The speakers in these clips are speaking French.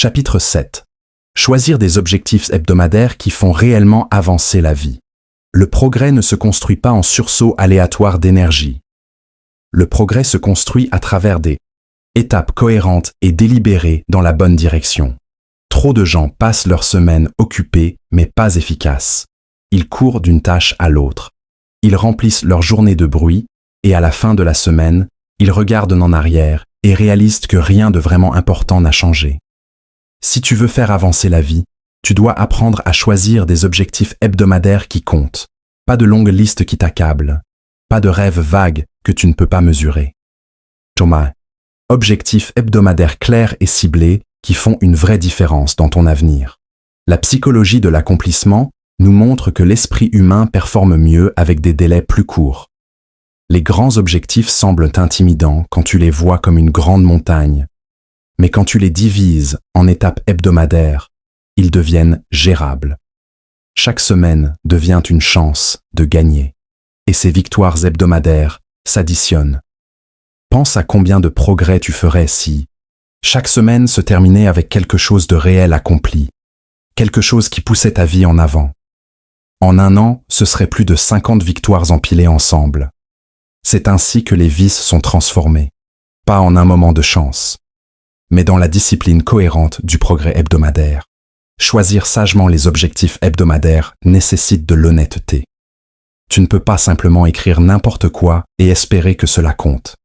Chapitre 7. Choisir des objectifs hebdomadaires qui font réellement avancer la vie. Le progrès ne se construit pas en sursaut aléatoire d'énergie. Le progrès se construit à travers des étapes cohérentes et délibérées dans la bonne direction. Trop de gens passent leur semaine occupés mais pas efficaces. Ils courent d'une tâche à l'autre. Ils remplissent leur journée de bruit et à la fin de la semaine, ils regardent en arrière et réalisent que rien de vraiment important n'a changé. Si tu veux faire avancer la vie, tu dois apprendre à choisir des objectifs hebdomadaires qui comptent. Pas de longues listes qui t'accablent. Pas de rêves vagues que tu ne peux pas mesurer. Thomas. Objectifs hebdomadaires clairs et ciblés qui font une vraie différence dans ton avenir. La psychologie de l'accomplissement nous montre que l'esprit humain performe mieux avec des délais plus courts. Les grands objectifs semblent intimidants quand tu les vois comme une grande montagne. Mais quand tu les divises en étapes hebdomadaires, ils deviennent gérables. Chaque semaine devient une chance de gagner. Et ces victoires hebdomadaires s'additionnent. Pense à combien de progrès tu ferais si chaque semaine se terminait avec quelque chose de réel accompli, quelque chose qui poussait ta vie en avant. En un an, ce serait plus de 50 victoires empilées ensemble. C'est ainsi que les vies sont transformées, pas en un moment de chance, mais dans la discipline cohérente du progrès hebdomadaire. Choisir sagement les objectifs hebdomadaires nécessite de l'honnêteté. Tu ne peux pas simplement écrire n'importe quoi et espérer que cela compte.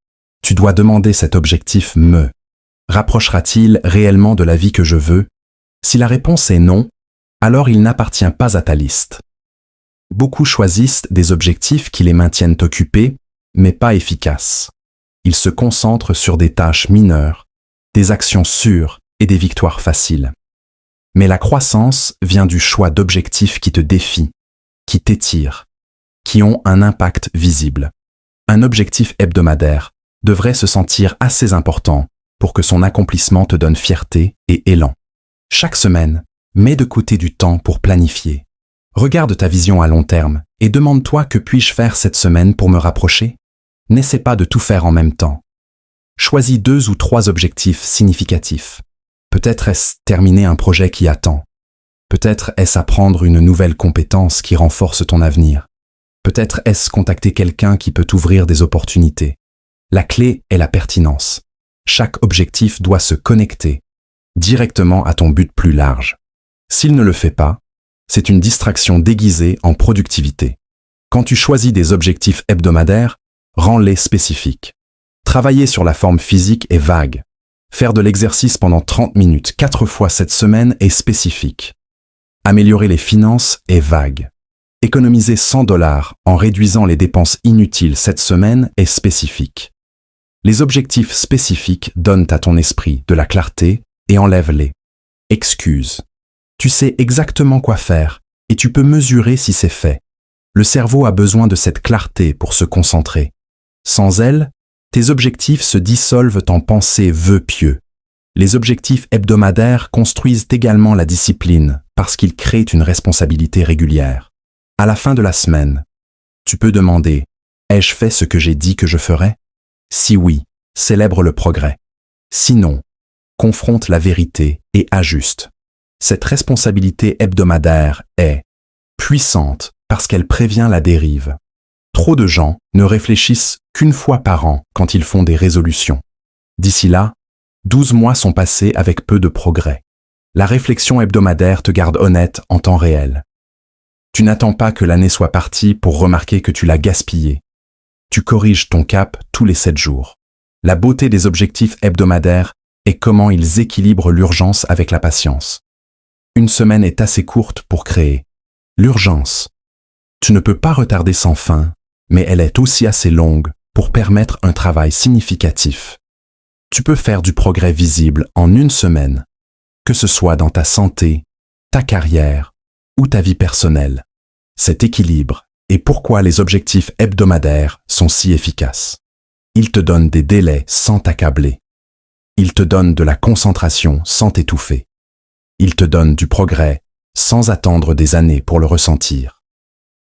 Tu dois demander cet objectif me rapprochera-t-il réellement de la vie que je veux? Si la réponse est non, alors il n'appartient pas à ta liste. Beaucoup choisissent des objectifs qui les maintiennent occupés, mais pas efficaces. Ils se concentrent sur des tâches mineures, des actions sûres et des victoires faciles. Mais la croissance vient du choix d'objectifs qui te défient, qui t'étirent, qui ont un impact visible. Un objectif hebdomadaire devrait se sentir assez important pour que son accomplissement te donne fierté et élan. Chaque semaine, mets de côté du temps pour planifier. Regarde ta vision à long terme et demande-toi que puis-je faire cette semaine pour me rapprocher? N'essaie pas de tout faire en même temps. Choisis 2 ou 3 objectifs significatifs. Peut-être est-ce terminer un projet qui attend. Peut-être est-ce apprendre une nouvelle compétence qui renforce ton avenir. Peut-être est-ce contacter quelqu'un qui peut t'ouvrir des opportunités. La clé est la pertinence. Chaque objectif doit se connecter directement à ton but plus large. S'il ne le fait pas, c'est une distraction déguisée en productivité. Quand tu choisis des objectifs hebdomadaires, rends-les spécifiques. Travailler sur la forme physique est vague. Faire de l'exercice pendant 30 minutes 4 fois cette semaine est spécifique. Améliorer les finances est vague. Économiser $100 en réduisant les dépenses inutiles cette semaine est spécifique. Les objectifs spécifiques donnent à ton esprit de la clarté et enlèvent les excuses. Tu sais exactement quoi faire et tu peux mesurer si c'est fait. Le cerveau a besoin de cette clarté pour se concentrer. Sans elle, tes objectifs se dissolvent en pensées vœux pieux. Les objectifs hebdomadaires construisent également la discipline parce qu'ils créent une responsabilité régulière. À la fin de la semaine, tu peux demander « Ai-je fait ce que j'ai dit que je ferais ?» Si oui, célèbre le progrès. Sinon, confronte la vérité et ajuste. Cette responsabilité hebdomadaire est puissante parce qu'elle prévient la dérive. Trop de gens ne réfléchissent qu'une fois par an quand ils font des résolutions. D'ici là, 12 mois sont passés avec peu de progrès. La réflexion hebdomadaire te garde honnête en temps réel. Tu n'attends pas que l'année soit partie pour remarquer que tu l'as gaspillée. Tu corriges ton cap tous les 7 jours. La beauté des objectifs hebdomadaires est comment ils équilibrent l'urgence avec la patience. Une semaine est assez courte pour créer l'urgence. Tu ne peux pas retarder sans fin, mais elle est aussi assez longue pour permettre un travail significatif. Tu peux faire du progrès visible en une semaine, que ce soit dans ta santé, ta carrière ou ta vie personnelle. Cet équilibre est pourquoi les objectifs hebdomadaires sont si efficaces. Ils te donnent des délais sans t'accabler. Ils te donnent de la concentration sans t'étouffer. Ils te donnent du progrès sans attendre des années pour le ressentir.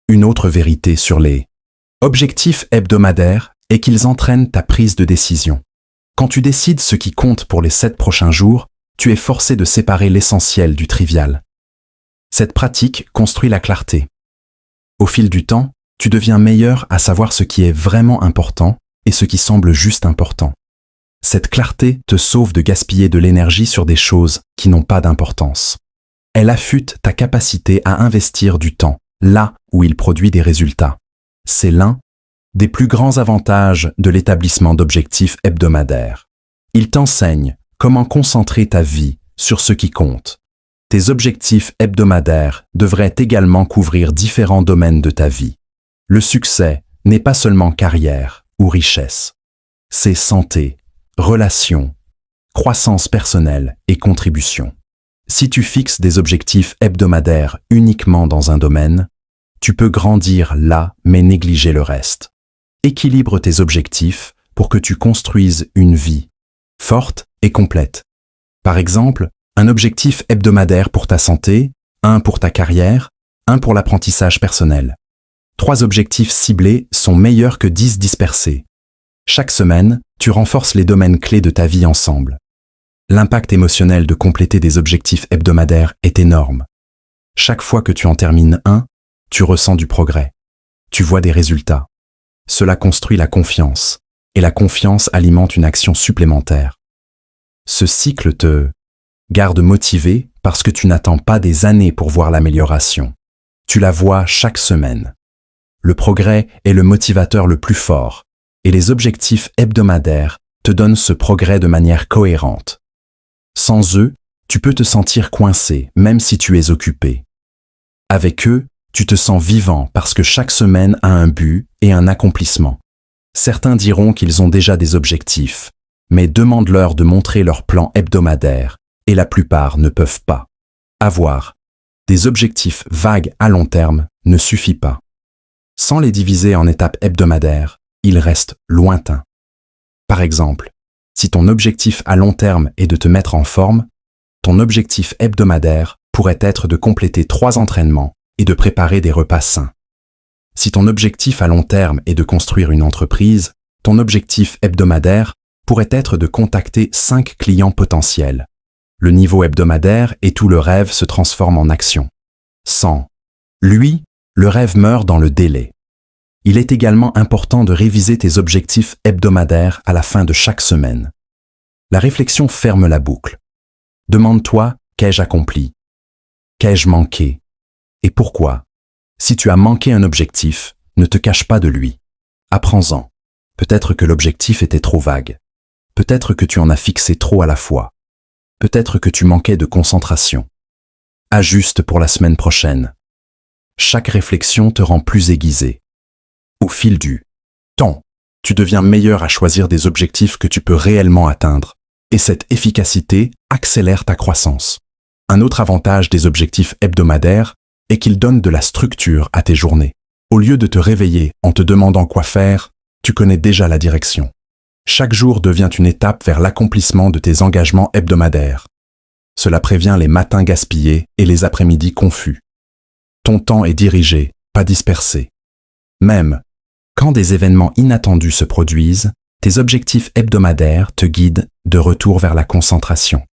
Une autre vérité sur les objectifs hebdomadaires est qu'ils entraînent ta prise de décision. Quand tu décides ce qui compte pour les 7 prochains jours, tu es forcé de séparer l'essentiel du trivial. Cette pratique construit la clarté. Au fil du temps, tu deviens meilleur à savoir ce qui est vraiment important et ce qui semble juste important. Cette clarté te sauve de gaspiller de l'énergie sur des choses qui n'ont pas d'importance. Elle affûte ta capacité à investir du temps là où il produit des résultats. C'est l'un des plus grands avantages de l'établissement d'objectifs hebdomadaires. Il t'enseigne comment concentrer ta vie sur ce qui compte. Tes objectifs hebdomadaires devraient également couvrir différents domaines de ta vie. Le succès n'est pas seulement carrière ou richesse. C'est santé, relations, croissance personnelle et contribution. Si tu fixes des objectifs hebdomadaires uniquement dans un domaine, tu peux grandir là mais négliger le reste. Équilibre tes objectifs pour que tu construises une vie forte et complète. Par exemple, un objectif hebdomadaire pour ta santé, un pour ta carrière, un pour l'apprentissage personnel. 3 objectifs ciblés sont meilleurs que 10 dispersés. Chaque semaine, tu renforces les domaines clés de ta vie ensemble. L'impact émotionnel de compléter des objectifs hebdomadaires est énorme. Chaque fois que tu en termines un, tu ressens du progrès. Tu vois des résultats. Cela construit la confiance, et la confiance alimente une action supplémentaire. Ce cycle te garde motivé parce que tu n'attends pas des années pour voir l'amélioration. Tu la vois chaque semaine. Le progrès est le motivateur le plus fort, et les objectifs hebdomadaires te donnent ce progrès de manière cohérente. Sans eux, tu peux te sentir coincé, même si tu es occupé. Avec eux, tu te sens vivant parce que chaque semaine a un but et un accomplissement. Certains diront qu'ils ont déjà des objectifs, mais demande-leur de montrer leur plan hebdomadaire, et la plupart ne peuvent pas. Avoir des objectifs vagues à long terme ne suffit pas. Sans les diviser en étapes hebdomadaires, ils restent lointains. Par exemple, si ton objectif à long terme est de te mettre en forme, ton objectif hebdomadaire pourrait être de compléter 3 entraînements et de préparer des repas sains. Si ton objectif à long terme est de construire une entreprise, ton objectif hebdomadaire pourrait être de contacter 5 clients potentiels. Le niveau hebdomadaire et tout le rêve se transforment en action. Sans lui, le rêve meurt dans le délai. Il est également important de réviser tes objectifs hebdomadaires à la fin de chaque semaine. La réflexion ferme la boucle. Demande-toi, qu'ai-je accompli? Qu'ai-je manqué? Et pourquoi? Si tu as manqué un objectif, ne te cache pas de lui. Apprends-en. Peut-être que l'objectif était trop vague. Peut-être que tu en as fixé trop à la fois. Peut-être que tu manquais de concentration. Ajuste pour la semaine prochaine. Chaque réflexion te rend plus aiguisé. Au fil du temps, tu deviens meilleur à choisir des objectifs que tu peux réellement atteindre, et cette efficacité accélère ta croissance. Un autre avantage des objectifs hebdomadaires est qu'ils donnent de la structure à tes journées. Au lieu de te réveiller en te demandant quoi faire, tu connais déjà la direction. Chaque jour devient une étape vers l'accomplissement de tes engagements hebdomadaires. Cela prévient les matins gaspillés et les après-midi confus. Ton temps est dirigé, pas dispersé. Même quand des événements inattendus se produisent, tes objectifs hebdomadaires te guident de retour vers la concentration.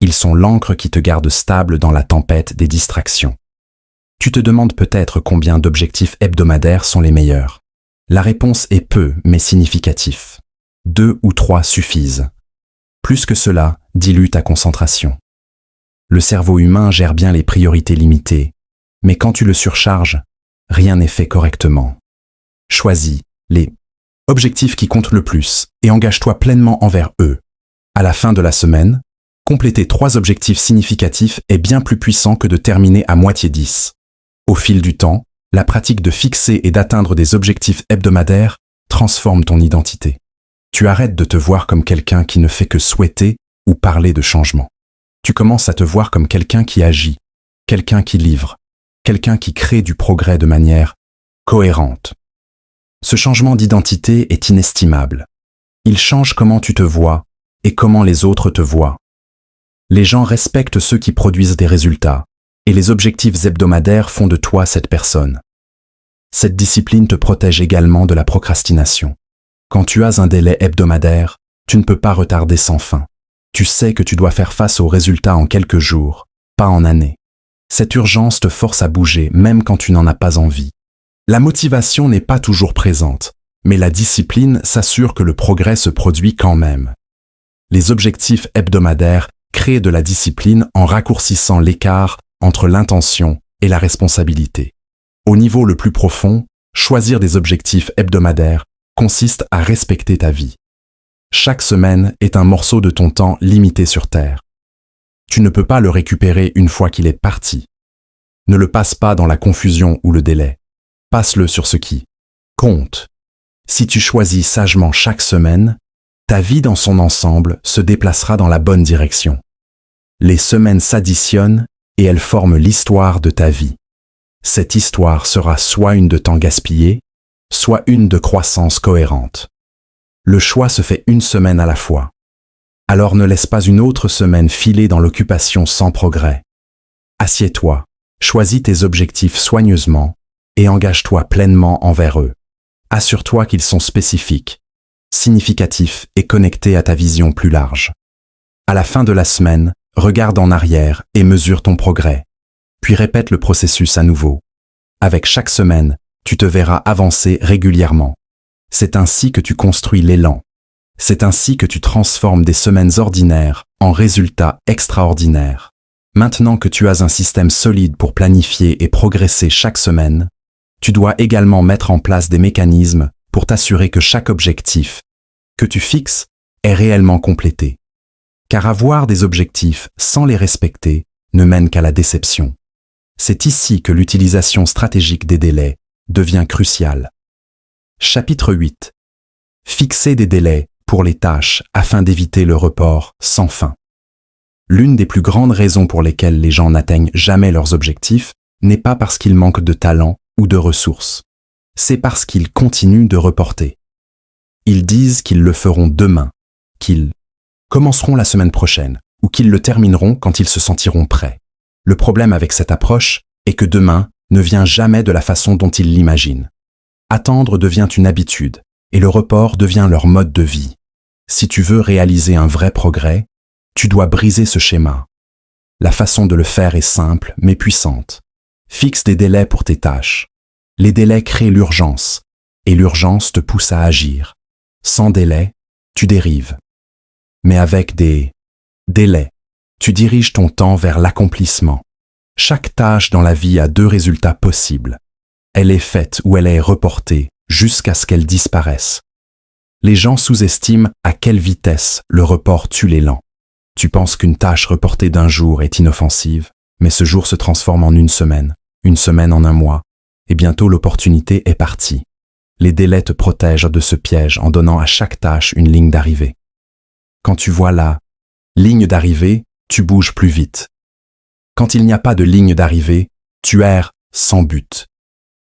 Ils sont l'encre qui te garde stable dans la tempête des distractions. Tu te demandes peut-être combien d'objectifs hebdomadaires sont les meilleurs. La réponse est peu, mais significatif. 2 ou 3 suffisent. Plus que cela, dilue ta concentration. Le cerveau humain gère bien les priorités limitées, mais quand tu le surcharges, rien n'est fait correctement. Choisis les objectifs qui comptent le plus et engage-toi pleinement envers eux. À la fin de la semaine, compléter 3 objectifs significatifs est bien plus puissant que de terminer à moitié 10. Au fil du temps, la pratique de fixer et d'atteindre des objectifs hebdomadaires transforme ton identité. Tu arrêtes de te voir comme quelqu'un qui ne fait que souhaiter ou parler de changement. Tu commences à te voir comme quelqu'un qui agit, quelqu'un qui livre, quelqu'un qui crée du progrès de manière cohérente. Ce changement d'identité est inestimable. Il change comment tu te vois et comment les autres te voient. Les gens respectent ceux qui produisent des résultats, et les objectifs hebdomadaires font de toi cette personne. Cette discipline te protège également de la procrastination. Quand tu as un délai hebdomadaire, tu ne peux pas retarder sans fin. Tu sais que tu dois faire face aux résultats en quelques jours, pas en années. Cette urgence te force à bouger même quand tu n'en as pas envie. La motivation n'est pas toujours présente, mais la discipline s'assure que le progrès se produit quand même. Les objectifs hebdomadaires créent de la discipline en raccourcissant l'écart entre l'intention et la responsabilité. Au niveau le plus profond, choisir des objectifs hebdomadaires consiste à respecter ta vie. Chaque semaine est un morceau de ton temps limité sur Terre. Tu ne peux pas le récupérer une fois qu'il est parti. Ne le passe pas dans la confusion ou le délai. Passe-le sur ce qui compte. Si tu choisis sagement chaque semaine, ta vie dans son ensemble se déplacera dans la bonne direction. Les semaines s'additionnent et elles forment l'histoire de ta vie. Cette histoire sera soit une de temps gaspillé, soit une de croissance cohérente. Le choix se fait une semaine à la fois. Alors ne laisse pas une autre semaine filer dans l'occupation sans progrès. Assieds-toi, choisis tes objectifs soigneusement et engage-toi pleinement envers eux. Assure-toi qu'ils sont spécifiques, significatifs et connectés à ta vision plus large. À la fin de la semaine, regarde en arrière et mesure ton progrès, puis répète le processus à nouveau. Avec chaque semaine, tu te verras avancer régulièrement. C'est ainsi que tu construis l'élan. C'est ainsi que tu transformes des semaines ordinaires en résultats extraordinaires. Maintenant que tu as un système solide pour planifier et progresser chaque semaine, tu dois également mettre en place des mécanismes pour t'assurer que chaque objectif que tu fixes est réellement complété. Car avoir des objectifs sans les respecter ne mène qu'à la déception. C'est ici que l'utilisation stratégique des délais devient cruciale. Chapitre 8. Fixer des délais pour les tâches afin d'éviter le report sans fin. L'une des plus grandes raisons pour lesquelles les gens n'atteignent jamais leurs objectifs n'est pas parce qu'ils manquent de talent ou de ressources. C'est parce qu'ils continuent de reporter. Ils disent qu'ils le feront demain, qu'ils commenceront la semaine prochaine ou qu'ils le termineront quand ils se sentiront prêts. Le problème avec cette approche est que demain ne vient jamais de la façon dont ils l'imaginent. Attendre devient une habitude et le report devient leur mode de vie. Si tu veux réaliser un vrai progrès, tu dois briser ce schéma. La façon de le faire est simple mais puissante. Fixe des délais pour tes tâches. Les délais créent l'urgence et l'urgence te pousse à agir. Sans délai, tu dérives. Mais avec des délais, tu diriges ton temps vers l'accomplissement. Chaque tâche dans la vie a deux résultats possibles. Elle est faite ou elle est reportée jusqu'à ce qu'elle disparaisse. Les gens sous-estiment à quelle vitesse le report tue l'élan. Tu penses qu'une tâche reportée d'un jour est inoffensive, mais ce jour se transforme en une semaine en un mois, et bientôt l'opportunité est partie. Les délais te protègent de ce piège en donnant à chaque tâche une ligne d'arrivée. Quand tu vois la ligne d'arrivée, tu bouges plus vite. Quand il n'y a pas de ligne d'arrivée, tu erres sans but.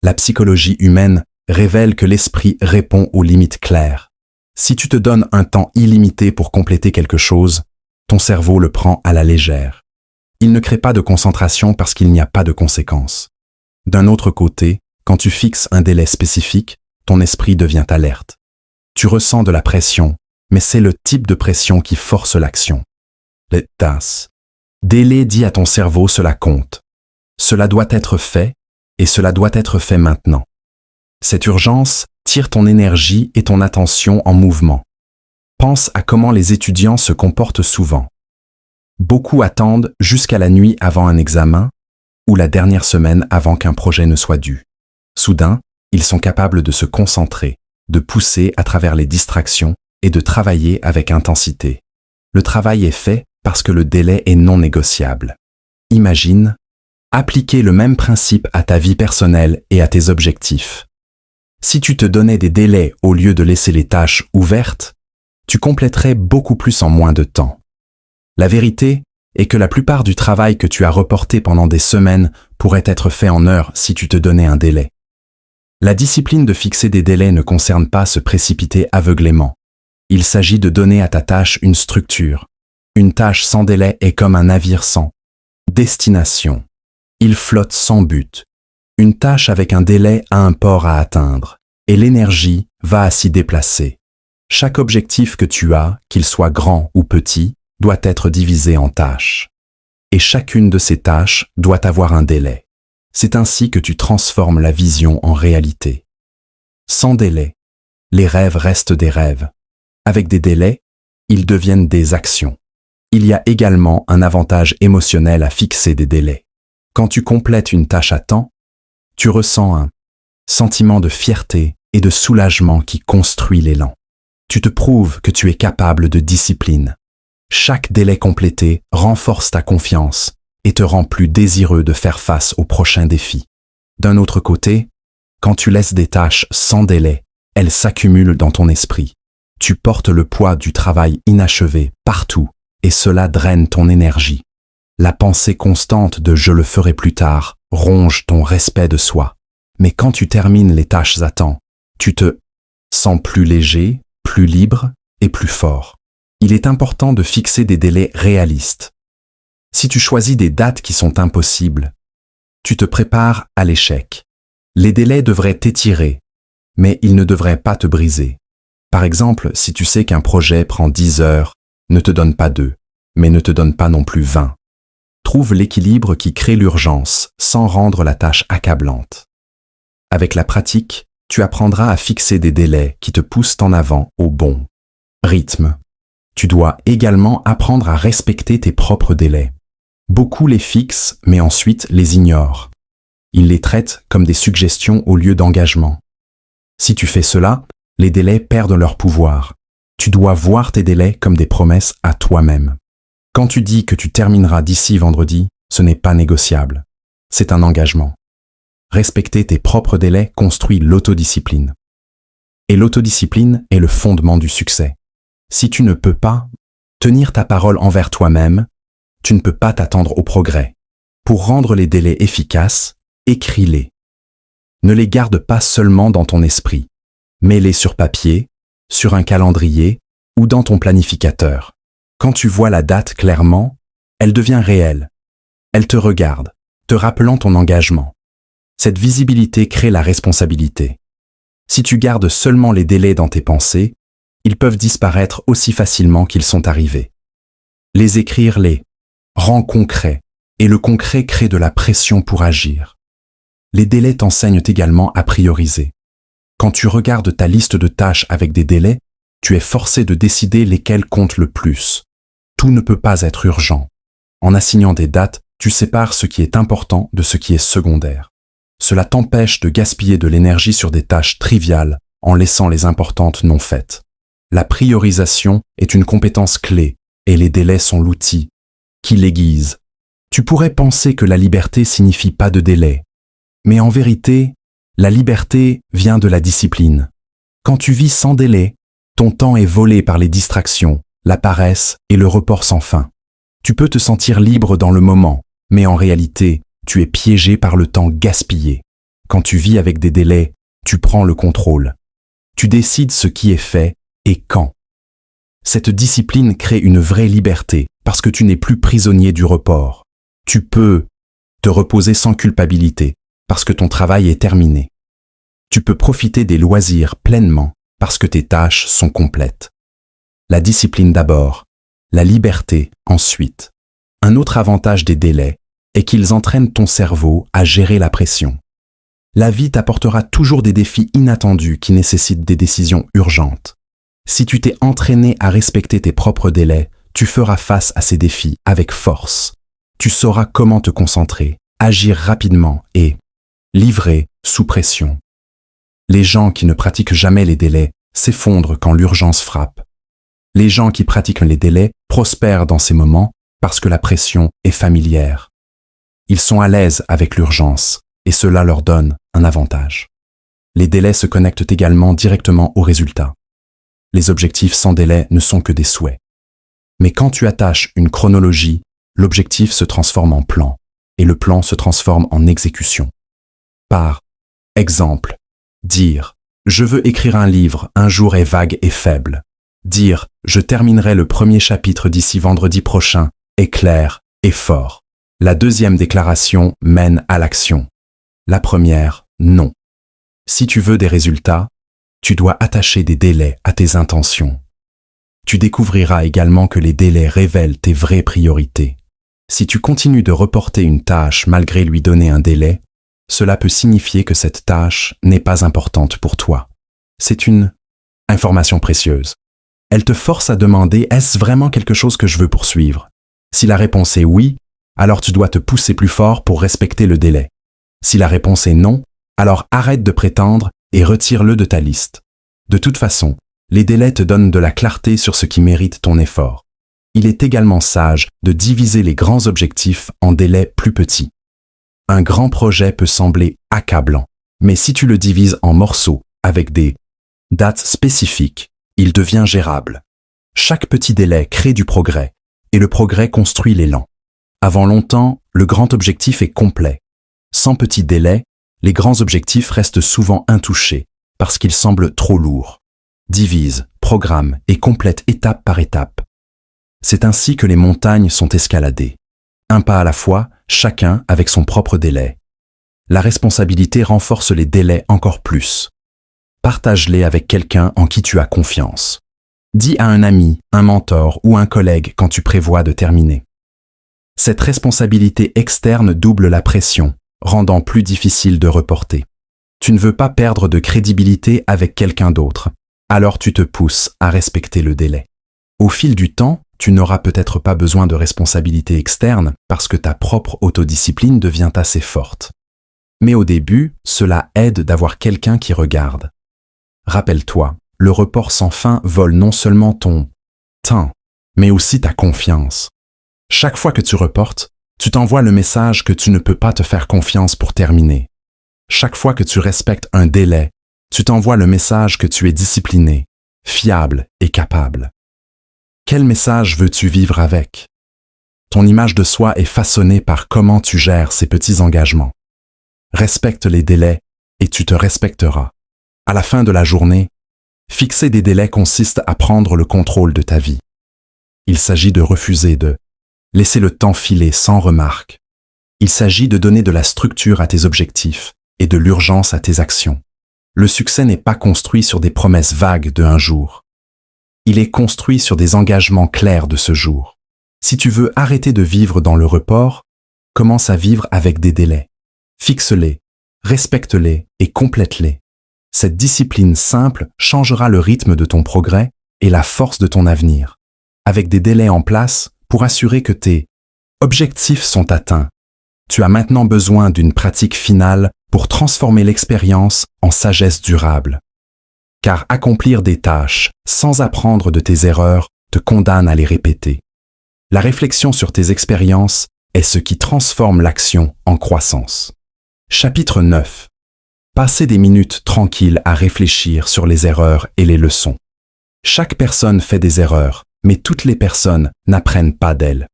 La psychologie humaine révèle que l'esprit répond aux limites claires. Si tu te donnes un temps illimité pour compléter quelque chose, ton cerveau le prend à la légère. Il ne crée pas de concentration parce qu'il n'y a pas de conséquences. D'un autre côté, quand tu fixes un délai spécifique, ton esprit devient alerte. Tu ressens de la pression, mais c'est le type de pression qui force l'action. Les tasses. Délai dit à ton cerveau cela compte. Cela doit être fait, et cela doit être fait maintenant. Cette urgence tire ton énergie et ton attention en mouvement. Pense à comment les étudiants se comportent souvent. Beaucoup attendent jusqu'à la nuit avant un examen ou la dernière semaine avant qu'un projet ne soit dû. Soudain, ils sont capables de se concentrer, de pousser à travers les distractions et de travailler avec intensité. Le travail est fait parce que le délai est non négociable. Imagine, appliquer le même principe à ta vie personnelle et à tes objectifs. Si tu te donnais des délais au lieu de laisser les tâches ouvertes, tu compléterais beaucoup plus en moins de temps. La vérité est que la plupart du travail que tu as reporté pendant des semaines pourrait être fait en heures si tu te donnais un délai. La discipline de fixer des délais ne concerne pas se précipiter aveuglément. Il s'agit de donner à ta tâche une structure. Une tâche sans délai est comme un navire sans destination. Il flotte sans but. Une tâche avec un délai a un port à atteindre, et l'énergie va à s'y déplacer. Chaque objectif que tu as, qu'il soit grand ou petit, doit être divisée en tâches. Et chacune de ces tâches doit avoir un délai. C'est ainsi que tu transformes la vision en réalité. Sans délai, les rêves restent des rêves. Avec des délais, ils deviennent des actions. Il y a également un avantage émotionnel à fixer des délais. Quand tu complètes une tâche à temps, tu ressens un sentiment de fierté et de soulagement qui construit l'élan. Tu te prouves que tu es capable de discipline. Chaque délai complété renforce ta confiance et te rend plus désireux de faire face aux prochains défis. D'un autre côté, quand tu laisses des tâches sans délai, elles s'accumulent dans ton esprit. Tu portes le poids du travail inachevé partout et cela draine ton énergie. La pensée constante de « je le ferai plus tard » ronge ton respect de soi. Mais quand tu termines les tâches à temps, tu te sens plus léger, plus libre et plus fort. Il est important de fixer des délais réalistes. Si tu choisis des dates qui sont impossibles, tu te prépares à l'échec. Les délais devraient t'étirer, mais ils ne devraient pas te briser. Par exemple, si tu sais qu'un projet prend 10 heures, ne te donne pas 2, mais ne te donne pas non plus 20. Trouve l'équilibre qui crée l'urgence sans rendre la tâche accablante. Avec la pratique, tu apprendras à fixer des délais qui te poussent en avant au bon rythme. Tu dois également apprendre à respecter tes propres délais. Beaucoup les fixent, mais ensuite les ignorent. Ils les traitent comme des suggestions au lieu d'engagement. Si tu fais cela, les délais perdent leur pouvoir. Tu dois voir tes délais comme des promesses à toi-même. Quand tu dis que tu termineras d'ici vendredi, ce n'est pas négociable. C'est un engagement. Respecter tes propres délais construit l'autodiscipline. Et l'autodiscipline est le fondement du succès. Si tu ne peux pas tenir ta parole envers toi-même, tu ne peux pas t'attendre au progrès. Pour rendre les délais efficaces, écris-les. Ne les garde pas seulement dans ton esprit. Mets-les sur papier, sur un calendrier ou dans ton planificateur. Quand tu vois la date clairement, elle devient réelle. Elle te regarde, te rappelant ton engagement. Cette visibilité crée la responsabilité. Si tu gardes seulement les délais dans tes pensées, ils peuvent disparaître aussi facilement qu'ils sont arrivés. Les écrire les rend concrets, et le concret crée de la pression pour agir. Les délais t'enseignent également à prioriser. Quand tu regardes ta liste de tâches avec des délais, tu es forcé de décider lesquelles comptent le plus. Tout ne peut pas être urgent. En assignant des dates, tu sépares ce qui est important de ce qui est secondaire. Cela t'empêche de gaspiller de l'énergie sur des tâches triviales en laissant les importantes non faites. La priorisation est une compétence clé et les délais sont l'outil qui l'aiguise. Tu pourrais penser que la liberté signifie pas de délai, mais en vérité, la liberté vient de la discipline. Quand tu vis sans délai, ton temps est volé par les distractions, la paresse et le report sans fin. Tu peux te sentir libre dans le moment, mais en réalité, tu es piégé par le temps gaspillé. Quand tu vis avec des délais, tu prends le contrôle. Tu décides ce qui est fait et quand. Cette discipline crée une vraie liberté parce que tu n'es plus prisonnier du report. Tu peux te reposer sans culpabilité parce que ton travail est terminé. Tu peux profiter des loisirs pleinement parce que tes tâches sont complètes. La discipline d'abord, la liberté ensuite. Un autre avantage des délais est qu'ils entraînent ton cerveau à gérer la pression. La vie t'apportera toujours des défis inattendus qui nécessitent des décisions urgentes. Si tu t'es entraîné à respecter tes propres délais, tu feras face à ces défis avec force. Tu sauras comment te concentrer, agir rapidement et livrer sous pression. Les gens qui ne pratiquent jamais les délais s'effondrent quand l'urgence frappe. Les gens qui pratiquent les délais prospèrent dans ces moments parce que la pression est familière. Ils sont à l'aise avec l'urgence et cela leur donne un avantage. Les délais se connectent également directement aux résultats. Les objectifs sans délai ne sont que des souhaits. Mais quand tu attaches une chronologie, l'objectif se transforme en plan et le plan se transforme en exécution. Par exemple, dire « Je veux écrire un livre, un jour est vague et faible ». Dire « Je terminerai le premier chapitre d'ici vendredi prochain » est clair et fort. La deuxième déclaration mène à l'action. La première, non. Si tu veux des résultats, tu dois attacher des délais à tes intentions. Tu découvriras également que les délais révèlent tes vraies priorités. Si tu continues de reporter une tâche malgré lui donner un délai, cela peut signifier que cette tâche n'est pas importante pour toi. C'est une information précieuse. Elle te force à demander « Est-ce vraiment quelque chose que je veux poursuivre ?» Si la réponse est oui, alors tu dois te pousser plus fort pour respecter le délai. Si la réponse est non, alors arrête de prétendre et retire-le de ta liste. De toute façon, les délais te donnent de la clarté sur ce qui mérite ton effort. Il est également sage de diviser les grands objectifs en délais plus petits. Un grand projet peut sembler accablant, mais si tu le divises en morceaux avec des dates spécifiques, il devient gérable. Chaque petit délai crée du progrès, et le progrès construit l'élan. Avant longtemps, le grand objectif est complet. Sans petit délai, les grands objectifs restent souvent intouchés, parce qu'ils semblent trop lourds. Divise, programme et complète étape par étape. C'est ainsi que les montagnes sont escaladées. Un pas à la fois, chacun avec son propre délai. La responsabilité renforce les délais encore plus. Partage-les avec quelqu'un en qui tu as confiance. Dis à un ami, un mentor ou un collègue quand tu prévois de terminer. Cette responsabilité externe double la pression, rendant plus difficile de reporter. Tu ne veux pas perdre de crédibilité avec quelqu'un d'autre, alors tu te pousses à respecter le délai. Au fil du temps, tu n'auras peut-être pas besoin de responsabilité externe parce que ta propre autodiscipline devient assez forte. Mais au début, cela aide d'avoir quelqu'un qui regarde. Rappelle-toi, le report sans fin vole non seulement ton temps, mais aussi ta confiance. Chaque fois que tu reportes, tu t'envoies le message que tu ne peux pas te faire confiance pour terminer. Chaque fois que tu respectes un délai, tu t'envoies le message que tu es discipliné, fiable et capable. Quel message veux-tu vivre avec? Ton image de soi est façonnée par comment tu gères ces petits engagements. Respecte les délais et tu te respecteras. À la fin de la journée, fixer des délais consiste à prendre le contrôle de ta vie. Il s'agit de refuser de laisser le temps filer sans remarque. Il s'agit de donner de la structure à tes objectifs et de l'urgence à tes actions. Le succès n'est pas construit sur des promesses vagues de un jour. Il est construit sur des engagements clairs de ce jour. Si tu veux arrêter de vivre dans le report, commence à vivre avec des délais. Fixe-les, respecte-les et complète-les. Cette discipline simple changera le rythme de ton progrès et la force de ton avenir, avec des délais en place pour assurer que tes objectifs sont atteints. Tu as maintenant besoin d'une pratique finale pour transformer l'expérience en sagesse durable. Car accomplir des tâches sans apprendre de tes erreurs te condamne à les répéter. La réflexion sur tes expériences est ce qui transforme l'action en croissance. Chapitre 9. Passez des minutes tranquilles à réfléchir sur les erreurs et les leçons. Chaque personne fait des erreurs, mais toutes les personnes n'apprennent pas d'elles.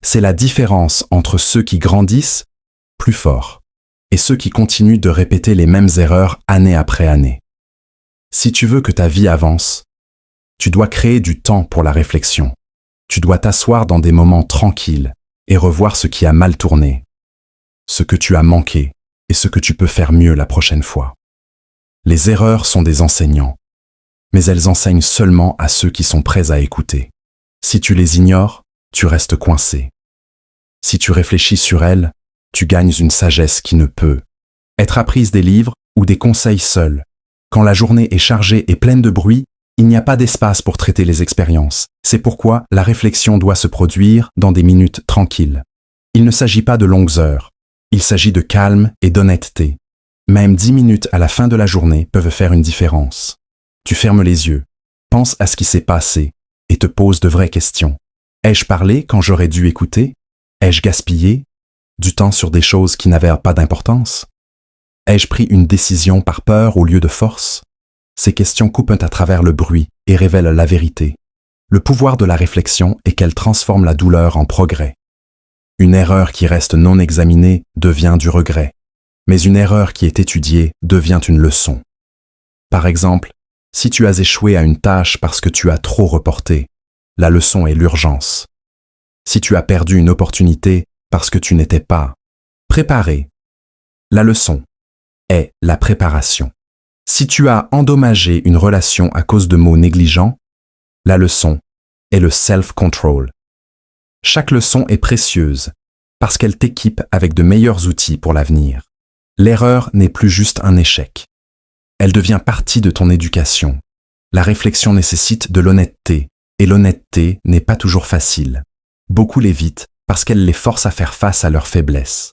C'est la différence entre ceux qui grandissent plus fort et ceux qui continuent de répéter les mêmes erreurs année après année. Si tu veux que ta vie avance, tu dois créer du temps pour la réflexion. Tu dois t'asseoir dans des moments tranquilles et revoir ce qui a mal tourné, ce que tu as manqué et ce que tu peux faire mieux la prochaine fois. Les erreurs sont des enseignants, mais elles enseignent seulement à ceux qui sont prêts à écouter. Si tu les ignores, tu restes coincé. Si tu réfléchis sur elles, tu gagnes une sagesse qui ne peut être apprise des livres ou des conseils seuls. Quand la journée est chargée et pleine de bruit, il n'y a pas d'espace pour traiter les expériences. C'est pourquoi la réflexion doit se produire dans des minutes tranquilles. Il ne s'agit pas de longues heures. Il s'agit de calme et d'honnêteté. Même 10 minutes à la fin de la journée peuvent faire une différence. Tu fermes les yeux, penses à ce qui s'est passé et te poses de vraies questions. Ai-je parlé quand j'aurais dû écouter? Ai-je gaspillé du temps sur des choses qui n'avaient pas d'importance? Ai-je pris une décision par peur au lieu de force? Ces questions coupent à travers le bruit et révèlent la vérité. Le pouvoir de la réflexion est qu'elle transforme la douleur en progrès. Une erreur qui reste non examinée devient du regret, mais une erreur qui est étudiée devient une leçon. Par exemple, si tu as échoué à une tâche parce que tu as trop reporté, la leçon est l'urgence. Si tu as perdu une opportunité parce que tu n'étais pas préparé, la leçon est la préparation. Si tu as endommagé une relation à cause de mots négligents, la leçon est le self-control. Chaque leçon est précieuse parce qu'elle t'équipe avec de meilleurs outils pour l'avenir. L'erreur n'est plus juste un échec. Elle devient partie de ton éducation. La réflexion nécessite de l'honnêteté, et l'honnêteté n'est pas toujours facile. Beaucoup l'évitent parce qu'elle les force à faire face à leurs faiblesses.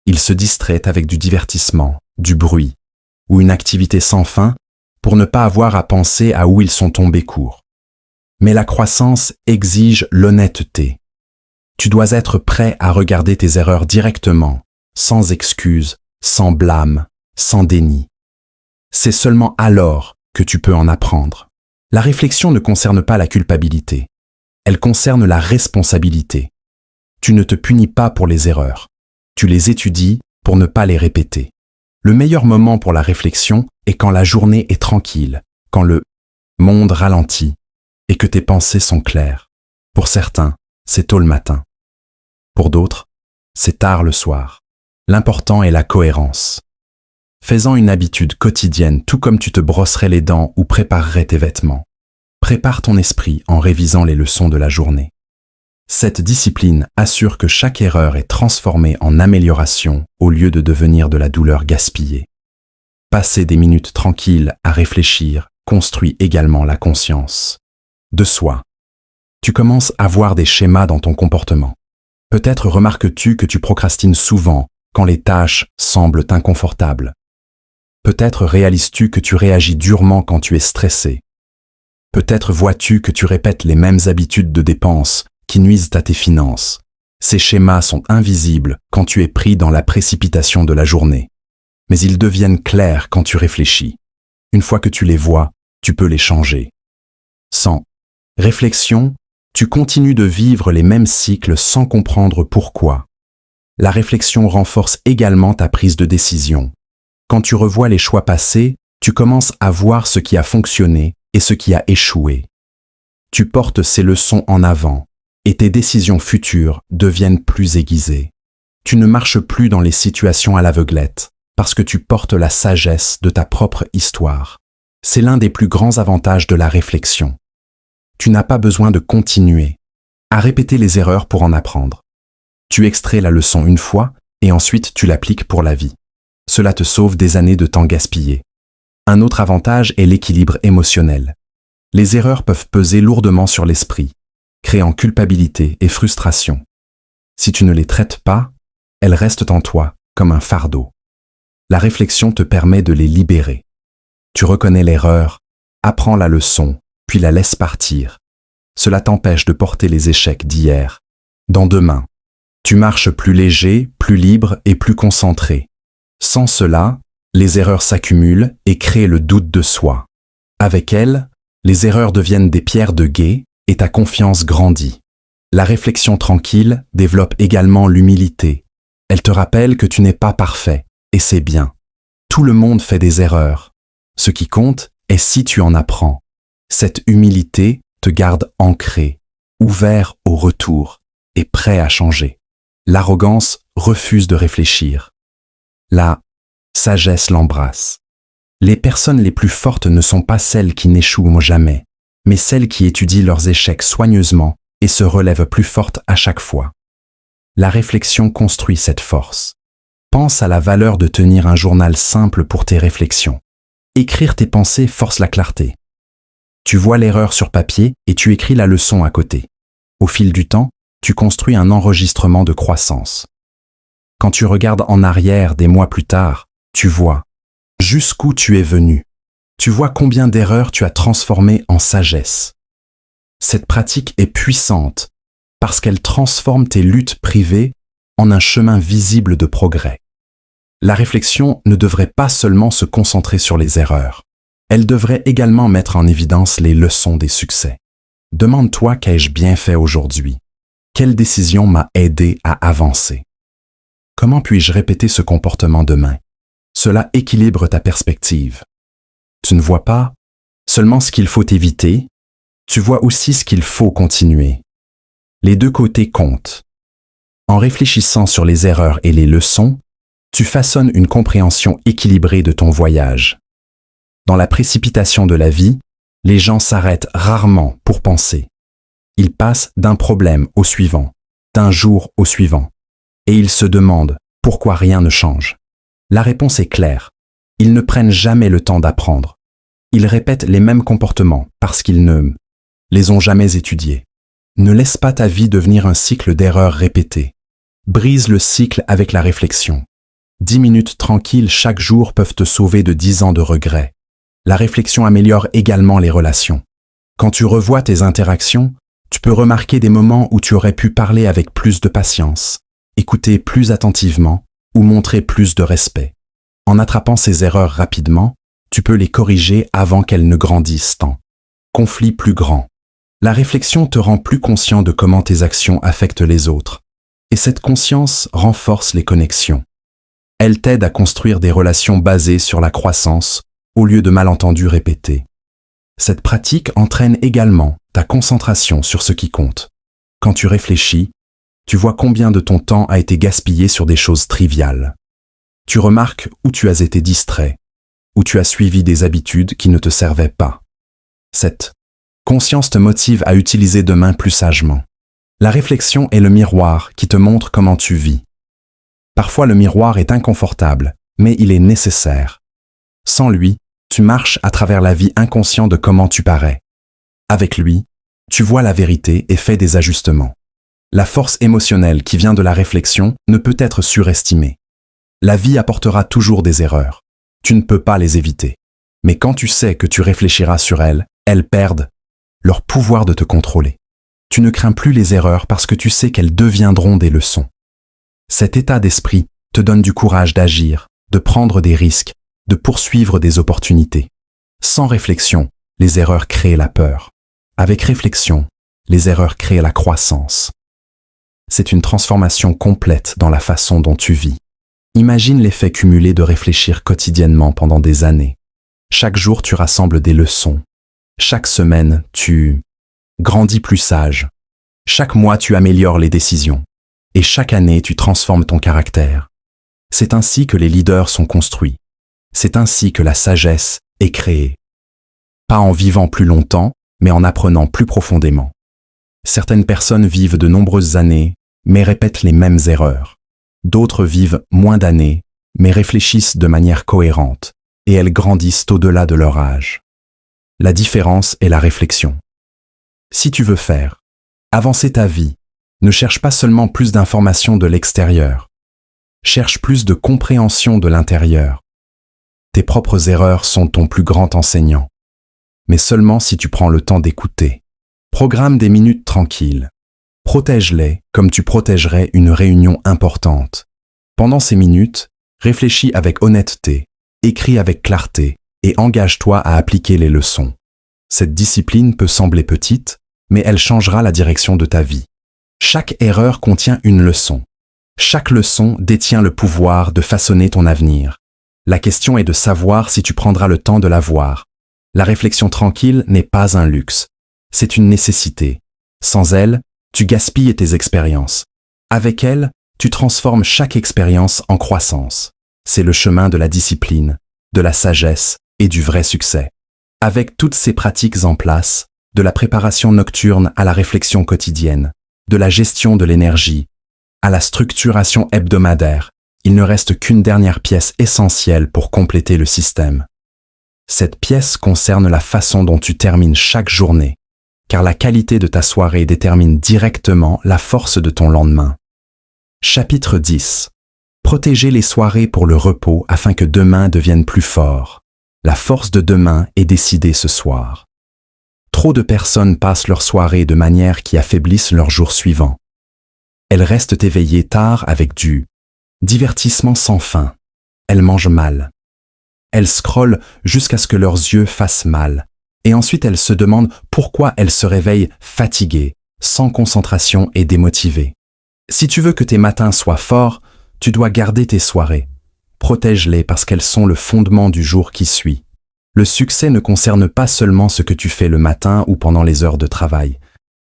Ils se distraient avec du divertissement, du bruit, ou une activité sans fin pour ne pas avoir à penser à où ils sont tombés court. Mais la croissance exige l'honnêteté. Tu dois être prêt à regarder tes erreurs directement, sans excuses, sans blâme, sans déni. C'est seulement alors que tu peux en apprendre. La réflexion ne concerne pas la culpabilité. Elle concerne la responsabilité. Tu ne te punis pas pour les erreurs. Tu les étudies pour ne pas les répéter. Le meilleur moment pour la réflexion est quand la journée est tranquille, quand le monde ralentit et que tes pensées sont claires. Pour certains, c'est tôt le matin. Pour d'autres, c'est tard le soir. L'important est la cohérence. Fais-en une habitude quotidienne, tout comme tu te brosserais les dents ou préparerais tes vêtements. Prépare ton esprit en révisant les leçons de la journée. Cette discipline assure que chaque erreur est transformée en amélioration au lieu de devenir de la douleur gaspillée. Passer des minutes tranquilles à réfléchir construit également la conscience de soi. Tu commences à voir des schémas dans ton comportement. Peut-être remarques-tu que tu procrastines souvent quand les tâches semblent inconfortables. Peut-être réalises-tu que tu réagis durement quand tu es stressé. Peut-être vois-tu que tu répètes les mêmes habitudes de dépenses qui nuisent à tes finances. Ces schémas sont invisibles quand tu es pris dans la précipitation de la journée. Mais ils deviennent clairs quand tu réfléchis. Une fois que tu les vois, tu peux les changer. Sans réflexion, tu continues de vivre les mêmes cycles sans comprendre pourquoi. La réflexion renforce également ta prise de décision. Quand tu revois les choix passés, tu commences à voir ce qui a fonctionné et ce qui a échoué. Tu portes ces leçons en avant et tes décisions futures deviennent plus aiguisées. Tu ne marches plus dans les situations à l'aveuglette parce que tu portes la sagesse de ta propre histoire. C'est l'un des plus grands avantages de la réflexion. Tu n'as pas besoin de continuer à répéter les erreurs pour en apprendre. Tu extrais la leçon une fois et ensuite tu l'appliques pour la vie. Cela te sauve des années de temps gaspillé. Un autre avantage est l'équilibre émotionnel. Les erreurs peuvent peser lourdement sur l'esprit, créant culpabilité et frustration. Si tu ne les traites pas, elles restent en toi comme un fardeau. La réflexion te permet de les libérer. Tu reconnais l'erreur, apprends la leçon, puis la laisses partir. Cela t'empêche de porter les échecs d'hier dans demain. Tu marches plus léger, plus libre et plus concentré. Sans cela, les erreurs s'accumulent et créent le doute de soi. Avec elles, les erreurs deviennent des pierres de guet et ta confiance grandit. La réflexion tranquille développe également l'humilité. Elle te rappelle que tu n'es pas parfait, et c'est bien. Tout le monde fait des erreurs. Ce qui compte est si tu en apprends. Cette humilité te garde ancré, ouvert au retour et prêt à changer. L'arrogance refuse de réfléchir. La sagesse l'embrasse. Les personnes les plus fortes ne sont pas celles qui n'échouent jamais, mais celles qui étudient leurs échecs soigneusement et se relèvent plus fortes à chaque fois. La réflexion construit cette force. Pense à la valeur de tenir un journal simple pour tes réflexions. Écrire tes pensées force la clarté. Tu vois l'erreur sur papier et tu écris la leçon à côté. Au fil du temps, tu construis un enregistrement de croissance. Quand tu regardes en arrière des mois plus tard, tu vois jusqu'où tu es venu. Tu vois combien d'erreurs tu as transformées en sagesse. Cette pratique est puissante parce qu'elle transforme tes luttes privées en un chemin visible de progrès. La réflexion ne devrait pas seulement se concentrer sur les erreurs. Elle devrait également mettre en évidence les leçons des succès. Demande-toi qu'ai-je bien fait aujourd'hui? Quelle décision m'a aidé à avancer? Comment puis-je répéter ce comportement demain? Cela équilibre ta perspective. Tu ne vois pas seulement ce qu'il faut éviter, tu vois aussi ce qu'il faut continuer. Les deux côtés comptent. En réfléchissant sur les erreurs et les leçons, tu façonnes une compréhension équilibrée de ton voyage. Dans la précipitation de la vie, les gens s'arrêtent rarement pour penser. Ils passent d'un problème au suivant, d'un jour au suivant. Et ils se demandent pourquoi rien ne change. La réponse est claire. Ils ne prennent jamais le temps d'apprendre. Ils répètent les mêmes comportements parce qu'ils ne les ont jamais étudiés. Ne laisse pas ta vie devenir un cycle d'erreurs répétées. Brise le cycle avec la réflexion. 10 minutes tranquilles chaque jour peuvent te sauver de 10 ans de regrets. La réflexion améliore également les relations. Quand tu revois tes interactions, tu peux remarquer des moments où tu aurais pu parler avec plus de patience, écouter plus attentivement ou montrer plus de respect. En attrapant ces erreurs rapidement, tu peux les corriger avant qu'elles ne grandissent tant. Conflit plus grand. La réflexion te rend plus conscient de comment tes actions affectent les autres. Et cette conscience renforce les connexions. Elle t'aide à construire des relations basées sur la croissance au lieu de malentendus répétés. Cette pratique entraîne également ta concentration sur ce qui compte. Quand tu réfléchis, tu vois combien de ton temps a été gaspillé sur des choses triviales. Tu remarques où tu as été distrait, où tu as suivi des habitudes qui ne te servaient pas. Cette conscience te motive à utiliser demain plus sagement. La réflexion est le miroir qui te montre comment tu vis. Parfois le miroir est inconfortable, mais il est nécessaire. Sans lui, tu marches à travers la vie inconscient de comment tu parais. Avec lui, tu vois la vérité et fais des ajustements. La force émotionnelle qui vient de la réflexion ne peut être surestimée. La vie apportera toujours des erreurs. Tu ne peux pas les éviter. Mais quand tu sais que tu réfléchiras sur elles, elles perdent leur pouvoir de te contrôler. Tu ne crains plus les erreurs parce que tu sais qu'elles deviendront des leçons. Cet état d'esprit te donne du courage d'agir, de prendre des risques, de poursuivre des opportunités. Sans réflexion, les erreurs créent la peur. Avec réflexion, les erreurs créent la croissance. C'est une transformation complète dans la façon dont tu vis. Imagine l'effet cumulé de réfléchir quotidiennement pendant des années. Chaque jour, tu rassembles des leçons. Chaque semaine, tu grandis plus sage. Chaque mois, tu améliores les décisions. Et chaque année, tu transformes ton caractère. C'est ainsi que les leaders sont construits. C'est ainsi que la sagesse est créée. Pas en vivant plus longtemps, mais en apprenant plus profondément. Certaines personnes vivent de nombreuses années, mais répètent les mêmes erreurs. D'autres vivent moins d'années, mais réfléchissent de manière cohérente, et elles grandissent au-delà de leur âge. La différence est la réflexion. Si tu veux faire avancer ta vie, ne cherche pas seulement plus d'informations de l'extérieur. Cherche plus de compréhension de l'intérieur. Tes propres erreurs sont ton plus grand enseignant. Mais seulement si tu prends le temps d'écouter. Programme des minutes tranquilles. Protège-les comme tu protégerais une réunion importante. Pendant ces minutes, réfléchis avec honnêteté, écris avec clarté et engage-toi à appliquer les leçons. Cette discipline peut sembler petite, mais elle changera la direction de ta vie. Chaque erreur contient une leçon. Chaque leçon détient le pouvoir de façonner ton avenir. La question est de savoir si tu prendras le temps de la voir. La réflexion tranquille n'est pas un luxe, c'est une nécessité. Sans elle, tu gaspilles tes expériences. Avec elle, tu transformes chaque expérience en croissance. C'est le chemin de la discipline, de la sagesse et du vrai succès. Avec toutes ces pratiques en place, de la préparation nocturne à la réflexion quotidienne, de la gestion de l'énergie, à la structuration hebdomadaire, il ne reste qu'une dernière pièce essentielle pour compléter le système. Cette pièce concerne la façon dont tu termines chaque journée, car la qualité de ta soirée détermine directement la force de ton lendemain. Chapitre 10. Protéger les soirées pour le repos afin que demain devienne plus fort. La force de demain est décidée ce soir. Trop de personnes passent leur soirée de manière qui affaiblissent leur jour suivant. Elles restent éveillées tard avec du divertissement sans fin. Elles mangent mal. Elles scrollent jusqu'à ce que leurs yeux fassent mal. Et ensuite elles se demandent pourquoi elles se réveillent fatiguées, sans concentration et démotivées. Si tu veux que tes matins soient forts, tu dois garder tes soirées. Protège-les parce qu'elles sont le fondement du jour qui suit. Le succès ne concerne pas seulement ce que tu fais le matin ou pendant les heures de travail.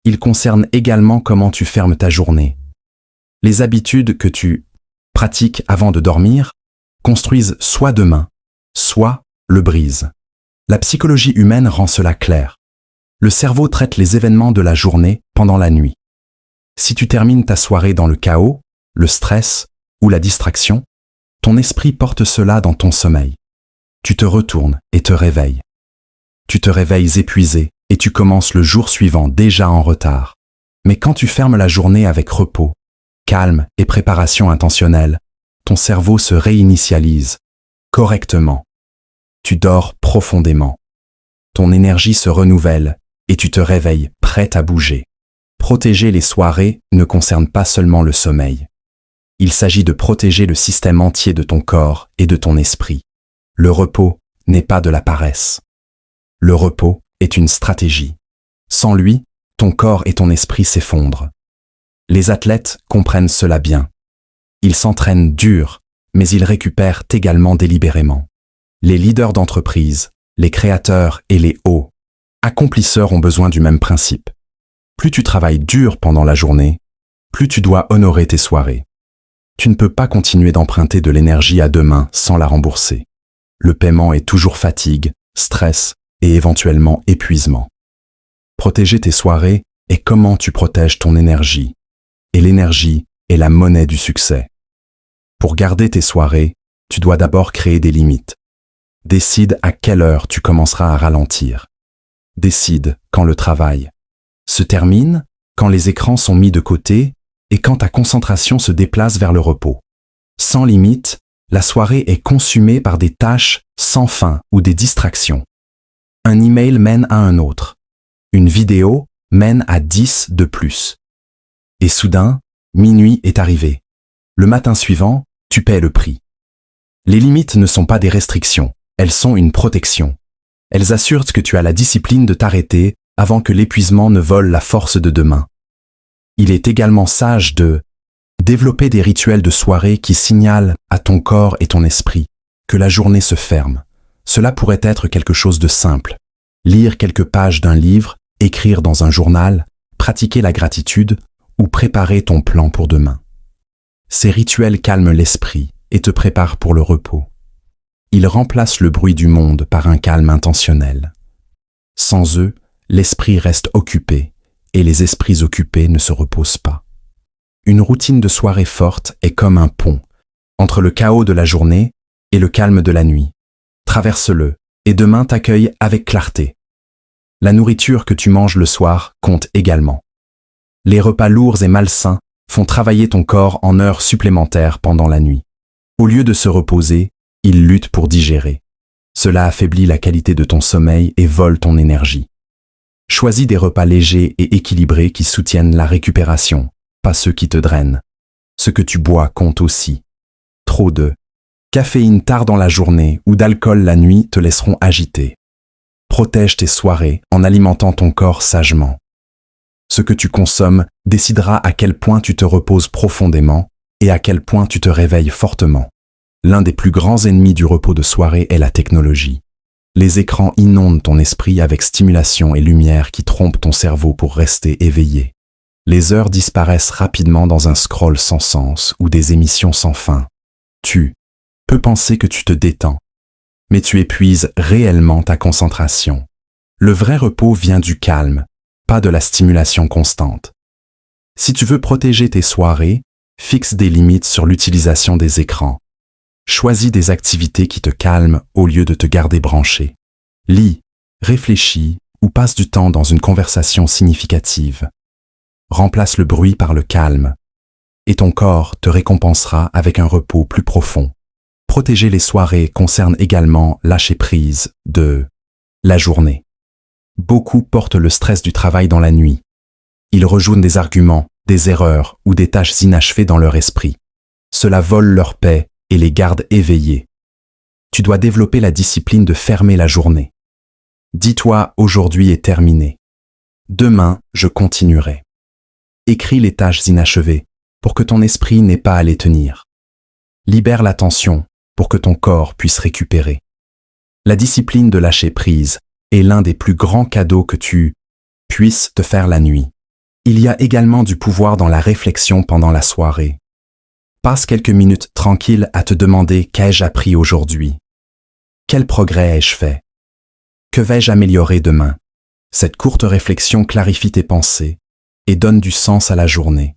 Il concerne également comment tu fermes ta journée. Les habitudes que tu pratiques avant de dormir construisent soit demain, soit le brisent. La psychologie humaine rend cela clair. Le cerveau traite les événements de la journée pendant la nuit. Si tu termines ta soirée dans le chaos, le stress ou la distraction, ton esprit porte cela dans ton sommeil. Tu te retournes et te réveilles. Tu te réveilles épuisé et tu commences le jour suivant déjà en retard. Mais quand tu fermes la journée avec repos, calme et préparation intentionnelle, ton cerveau se réinitialise correctement. Tu dors profondément. Ton énergie se renouvelle et tu te réveilles prêt à bouger. Protéger les soirées ne concerne pas seulement le sommeil. Il s'agit de protéger le système entier de ton corps et de ton esprit. Le repos n'est pas de la paresse. Le repos est une stratégie. Sans lui, ton corps et ton esprit s'effondrent. Les athlètes comprennent cela bien. Ils s'entraînent dur, mais ils récupèrent également délibérément. Les leaders d'entreprise, les créateurs et les hauts accomplisseurs ont besoin du même principe. Plus tu travailles dur pendant la journée, plus tu dois honorer tes soirées. Tu ne peux pas continuer d'emprunter de l'énergie à demain sans la rembourser. Le paiement est toujours fatigue, stress et éventuellement épuisement. Protéger tes soirées est comment tu protèges ton énergie. Et l'énergie est la monnaie du succès. Pour garder tes soirées, tu dois d'abord créer des limites. Décide à quelle heure tu commenceras à ralentir. Décide quand le travail se termine, quand les écrans sont mis de côté et quand ta concentration se déplace vers le repos. Sans limite, la soirée est consumée par des tâches sans fin ou des distractions. Un email mène à un autre. Une vidéo mène à 10 de plus. Et soudain, minuit est arrivé. Le matin suivant, tu paies le prix. Les limites ne sont pas des restrictions, elles sont une protection. Elles assurent que tu as la discipline de t'arrêter avant que l'épuisement ne vole la force de demain. Il est également sage de développer des rituels de soirée qui signalent à ton corps et ton esprit que la journée se ferme. Cela pourrait être quelque chose de simple. Lire quelques pages d'un livre, écrire dans un journal, pratiquer la gratitude ou préparer ton plan pour demain. Ces rituels calment l'esprit et te préparent pour le repos. Ils remplacent le bruit du monde par un calme intentionnel. Sans eux, l'esprit reste occupé et les esprits occupés ne se reposent pas. Une routine de soirée forte est comme un pont entre le chaos de la journée et le calme de la nuit. Traverse-le et demain t'accueille avec clarté. La nourriture que tu manges le soir compte également. Les repas lourds et malsains font travailler ton corps en heures supplémentaires pendant la nuit. Au lieu de se reposer, il lutte pour digérer. Cela affaiblit la qualité de ton sommeil et vole ton énergie. Choisis des repas légers et équilibrés qui soutiennent la récupération, pas ceux qui te drainent. Ce que tu bois compte aussi. Trop de caféine tard dans la journée ou d'alcool la nuit te laisseront agité. Protège tes soirées en alimentant ton corps sagement. Ce que tu consommes décidera à quel point tu te reposes profondément et à quel point tu te réveilles fortement. L'un des plus grands ennemis du repos de soirée est la technologie. Les écrans inondent ton esprit avec stimulation et lumière qui trompent ton cerveau pour rester éveillé. Les heures disparaissent rapidement dans un scroll sans sens ou des émissions sans fin. Tu peux penser que tu te détends, mais tu épuises réellement ta concentration. Le vrai repos vient du calme, pas de la stimulation constante. Si tu veux protéger tes soirées, fixe des limites sur l'utilisation des écrans. Choisis des activités qui te calment au lieu de te garder branché. Lis, réfléchis ou passe du temps dans une conversation significative. Remplace le bruit par le calme, et ton corps te récompensera avec un repos plus profond. Protéger les soirées concerne également lâcher prise de la journée. Beaucoup portent le stress du travail dans la nuit. Ils rejouent des arguments, des erreurs ou des tâches inachevées dans leur esprit. Cela vole leur paix et les garde éveillés. Tu dois développer la discipline de fermer la journée. Dis-toi, aujourd'hui est terminé. Demain, je continuerai. Écris les tâches inachevées pour que ton esprit n'ait pas à les tenir. Libère la tension pour que ton corps puisse récupérer. La discipline de lâcher prise est l'un des plus grands cadeaux que tu puisses te faire la nuit. Il y a également du pouvoir dans la réflexion pendant la soirée. Passe quelques minutes tranquilles à te demander qu'ai-je appris aujourd'hui? Quel progrès ai-je fait? Que vais-je améliorer demain? Cette courte réflexion clarifie tes pensées et donne du sens à la journée.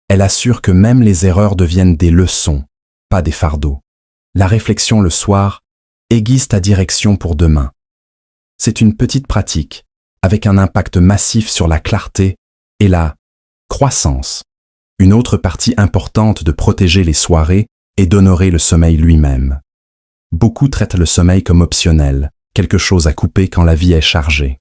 Elle assure que même les erreurs deviennent des leçons, pas des fardeaux. La réflexion le soir aiguise ta direction pour demain. C'est une petite pratique, avec un impact massif sur la clarté et la croissance. Une autre partie importante de protéger les soirées est d'honorer le sommeil lui-même. Beaucoup traitent le sommeil comme optionnel, quelque chose à couper quand la vie est chargée.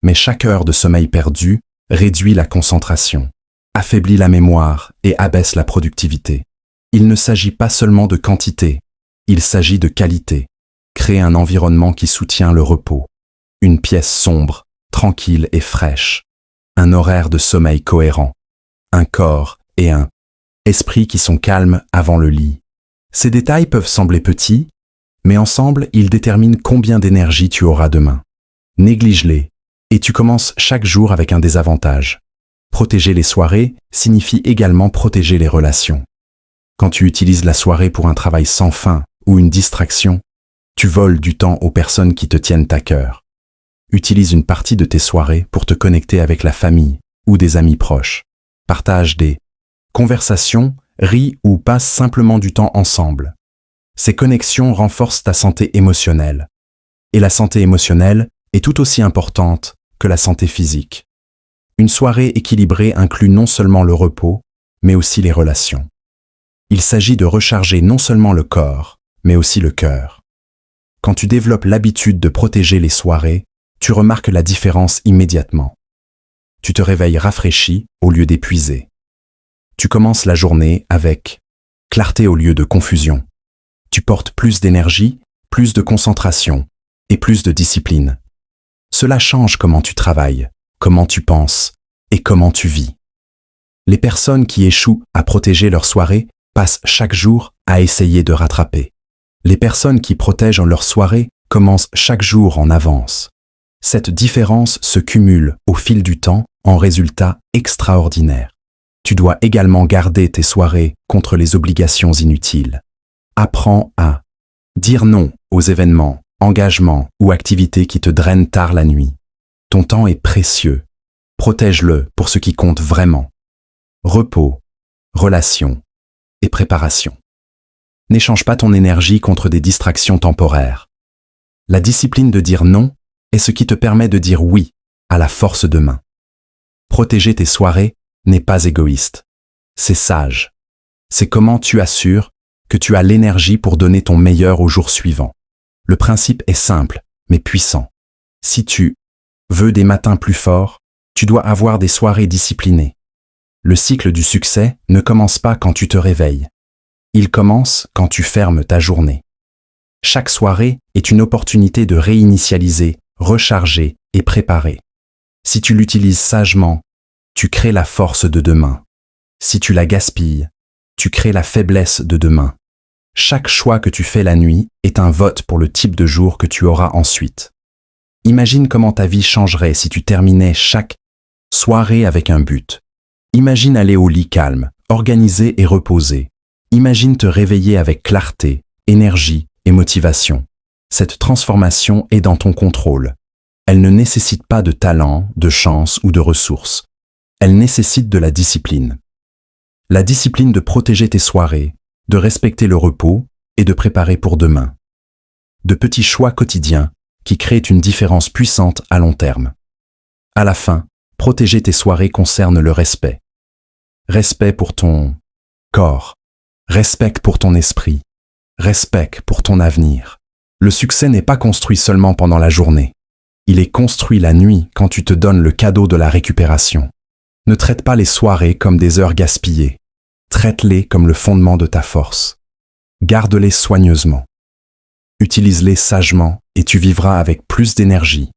Mais chaque heure de sommeil perdue réduit la concentration, affaiblit la mémoire et abaisse la productivité. Il ne s'agit pas seulement de quantité, il s'agit de qualité. Créer un environnement qui soutient le repos. Une pièce sombre, tranquille et fraîche. Un horaire de sommeil cohérent. Un corps et un esprit qui sont calmes avant le lit. Ces détails peuvent sembler petits, mais ensemble, ils déterminent combien d'énergie tu auras demain. Néglige-les, et tu commences chaque jour avec un désavantage. Protéger les soirées signifie également protéger les relations. Quand tu utilises la soirée pour un travail sans fin ou une distraction, tu voles du temps aux personnes qui te tiennent à cœur. Utilise une partie de tes soirées pour te connecter avec la famille ou des amis proches. Partage des conversations, ris ou passe simplement du temps ensemble. Ces connexions renforcent ta santé émotionnelle. Et la santé émotionnelle est tout aussi importante que la santé physique. Une soirée équilibrée inclut non seulement le repos, mais aussi les relations. Il s'agit de recharger non seulement le corps, mais aussi le cœur. Quand tu développes l'habitude de protéger les soirées, tu remarques la différence immédiatement. Tu te réveilles rafraîchi au lieu d'épuisé. Tu commences la journée avec clarté au lieu de confusion. Tu portes plus d'énergie, plus de concentration et plus de discipline. Cela change comment tu travailles, comment tu penses et comment tu vis. Les personnes qui échouent à protéger leur soirée passent chaque jour à essayer de rattraper. Les personnes qui protègent leur soirée commencent chaque jour en avance. Cette différence se cumule au fil du temps en résultats extraordinaires. Tu dois également garder tes soirées contre les obligations inutiles. Apprends à dire non aux événements, engagements ou activités qui te drainent tard la nuit. Ton temps est précieux. Protège-le pour ce qui compte vraiment. Repos, relations et préparation. N'échange pas ton énergie contre des distractions temporaires. La discipline de dire non est ce qui te permet de dire oui à la force de main. Protéger tes soirées n'est pas égoïste. C'est sage. C'est comment tu assures que tu as l'énergie pour donner ton meilleur au jour suivant. Le principe est simple, mais puissant. Si tu veux des matins plus forts, tu dois avoir des soirées disciplinées. Le cycle du succès ne commence pas quand tu te réveilles. Il commence quand tu fermes ta journée. Chaque soirée est une opportunité de réinitialiser, recharger et préparer. Si tu l'utilises sagement, tu crées la force de demain. Si tu la gaspilles, tu crées la faiblesse de demain. Chaque choix que tu fais la nuit est un vote pour le type de jour que tu auras ensuite. Imagine comment ta vie changerait si tu terminais chaque soirée avec un but. Imagine aller au lit calme, organisé et reposé. Imagine te réveiller avec clarté, énergie et motivation. Cette transformation est dans ton contrôle. Elle ne nécessite pas de talent, de chance ou de ressources. Elle nécessite de la discipline. La discipline de protéger tes soirées, de respecter le repos et de préparer pour demain. De petits choix quotidiens qui créent une différence puissante à long terme. À la fin, protéger tes soirées concerne le respect. Respect pour ton corps. Respect pour ton esprit. Respect pour ton avenir. Le succès n'est pas construit seulement pendant la journée. Il est construit la nuit quand tu te donnes le cadeau de la récupération. Ne traite pas les soirées comme des heures gaspillées. Traite-les comme le fondement de ta force. Garde-les soigneusement. Utilise-les sagement et tu vivras avec plus d'énergie,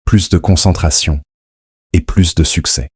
plus de concentration et plus de succès.